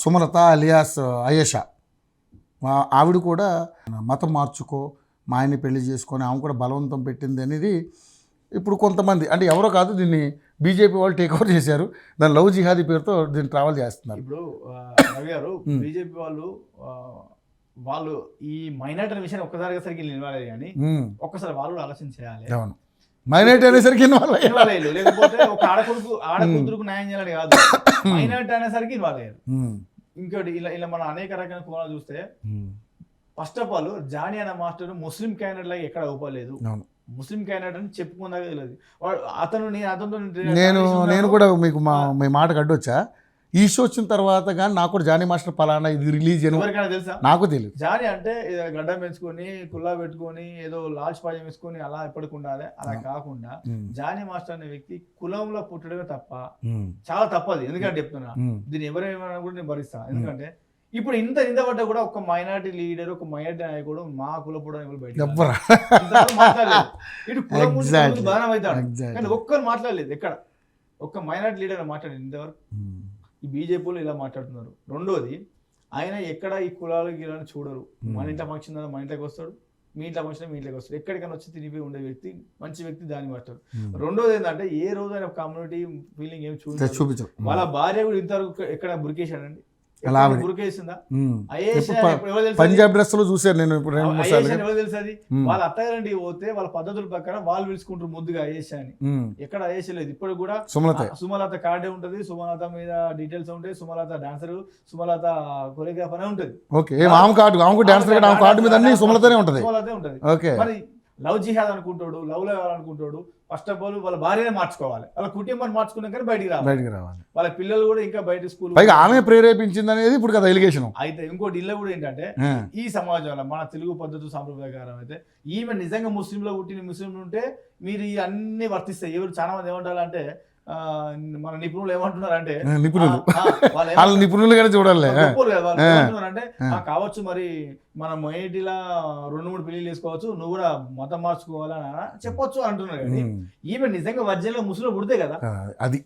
Sumalatha alias Ayesha, ఆవిడ కూడా మతం మార్చుకో, మా ఆయన్ని పెళ్లి చేసుకొని ఆమె కూడా బలవంతం పెట్టింది అనేది ఇప్పుడు కొంతమంది, అంటే ఎవరో కాదు, దీన్ని బీజేపీ వాళ్ళు టేక్ ఓవర్ చేశారు. దాని లవ్ జిహాదీ పేరుతో దీన్ని ట్రావెల్ చేస్తున్నారు. ఇప్పుడు రవి గారు, బీజేపీ వాళ్ళు ఈ మైనార్టీ అనే విషయాన్ని ఒక్కసారిగా సరికి నిలవాలి, కానీ ఒక్కసారి వాళ్ళు ఆలోచన చేయాలి. అవును, మైనార్టీ అనేసరికి ఇన్వాల్వ్ అయ్యారు, లేకపోతే ఒక ఆడకూతురుకు న్యాయం చేయాలని కాదు, మైనార్టీ అనేసరికి ఇన్వాల్వ్ అయ్యారు. ఇంకోటి ఇలా మనం అనేక రకాల కోణాలు చూస్తే, ఫస్ట్ ఆఫ్ ఆల్ జానీ అనే మాస్టర్ ముస్లిం క్యాండిడేట్ లాగా ఎక్కడ అవ్వలేదు. ముస్లిం క్యాండిడేట్ అని చెప్పుకున్నాక తెలియదు అతను. నేను కూడా మీకు మీ మాటకు అడ్డొచ్చా, ఈ షో వచ్చిన తర్వాత కానీ నాకు కూడా జానీ మాస్టర్ పలానా ఇది రిలీజ్ ఎవరికైనా తెలుసా? నాకు తెలియదు. జానీ అంటే గడ్డం పెంచుకొని కుల్లా పెట్టుకొని ఏదో లాల్చ్ పాజం వేసుకొని అలా ఎప్పటికి ఉండాలి, అలా కాకుండా జానీ మాస్టర్ అనే వ్యక్తి కులంలో పుట్టడమే తప్ప, చాలా తప్పది. ఎందుకంటే చెప్తున్నా, దీన్ని ఎవరేమైనా కూడా నేను భరిస్తాను. ఎందుకంటే ఇప్పుడు ఇంత పడ్డా కూడా ఒక మైనార్టీ లీడర్, ఒక మైనార్టీ నాయకుడు మా కులపడం ఎవరు బయట మాట్లాడలేదు. ఇటు కులం బాధనం అవుతాడు, కానీ ఒక్కరు మాట్లాడలేదు. ఎక్కడ ఒక్క మైనార్టీ లీడర్ మాట్లాడలేదు ఇంతవరకు. ఈ బీజేపీలో ఇలా మాట్లాడుతున్నారు. రెండోది, ఆయన ఎక్కడ ఈ కులాలు గిలాని చూడరు. మన ఇంట్లో ఫంక్షన్ మన ఇంట్లోకి వస్తాడు, మీ ఇంట్లో ఫంక్షన్ మీ ఇంట్లోకి వస్తాడు. ఎక్కడికైనా వచ్చి తినిపోయి ఉండే వ్యక్తి, మంచి వ్యక్తి, దాన్ని మాట్లాడు. రెండోది ఏంటంటే, ఏ రోజు ఆయన కమ్యూనిటీ ఫీలింగ్ ఏమి చూపించు. వాళ్ళ భార్య కూడా ఇంతవరకు ఎక్కడ బురికేశాడండి, బురికేసిందా? పంజాబ్ డ్రెస్ లో చూసాను నేను ఇప్పుడు. ఎవరు తెలుసు అది? వాళ్ళ అత్తగారండి పోతే వాళ్ళ పద్ధతుల ప్రకారం వాళ్ళు పిలుచుకుంటారు ముద్దుగా అయేష అని. ఎక్కడ అయేష లేదు. ఇప్పుడు కూడా సుమలత కార్డే ఉంటది, సుమలత మీద డీటెయిల్స్ ఉంటాయి, సుమలత డాన్సర్, సుమలత కొరియోగ్రాఫర్ అనే ఉంటది. సుమలతే ఉంటది. మరి లవ్ జిహాద్ అనుకుంటాడు, లవ్ కావాలనుకుంటాడు. ఫస్ట్ ఆఫ్ ఆల్ వాళ్ళ భార్యనే మార్చుకోవాలి, వాళ్ళ కుటుంబాన్ని మార్చుకున్నాక బయటికి రావాలి. వాళ్ళ పిల్లలు కూడా ఇంకా బయట స్కూల్ ఆమె ప్రేరేపించింది అనేది ఇప్పుడు కదా ఎలిగేషన్. అయితే ఇంకోటి ఇల్లు కూడా ఏంటంటే, ఈ సమాజంలో మన తెలుగు పద్ధతి సాంప్రదాయకారం అయితే ఈమె నిజంగా ముస్లింలో పుట్టిన ముస్లింలు ఉంటే మీరు ఈ అన్ని వర్తిస్తాయి. ఎవరు చాలా మంది ఏమంటారంటే, మన నిపుణులు ఏమంటున్నారంటే, నిపుణులుగానే చూడాలి అంటే కావచ్చు, మరి మన మొయిటీలా 2-3 పెళ్లి చేసుకోవచ్చు, నువ్వు కూడా మతం మార్చుకోవాలని చెప్పొచ్చు అంటున్నారు. కానీ ఈమె నిజంగా వర్జన్లో ముస్లిం పుడితే కదా అది.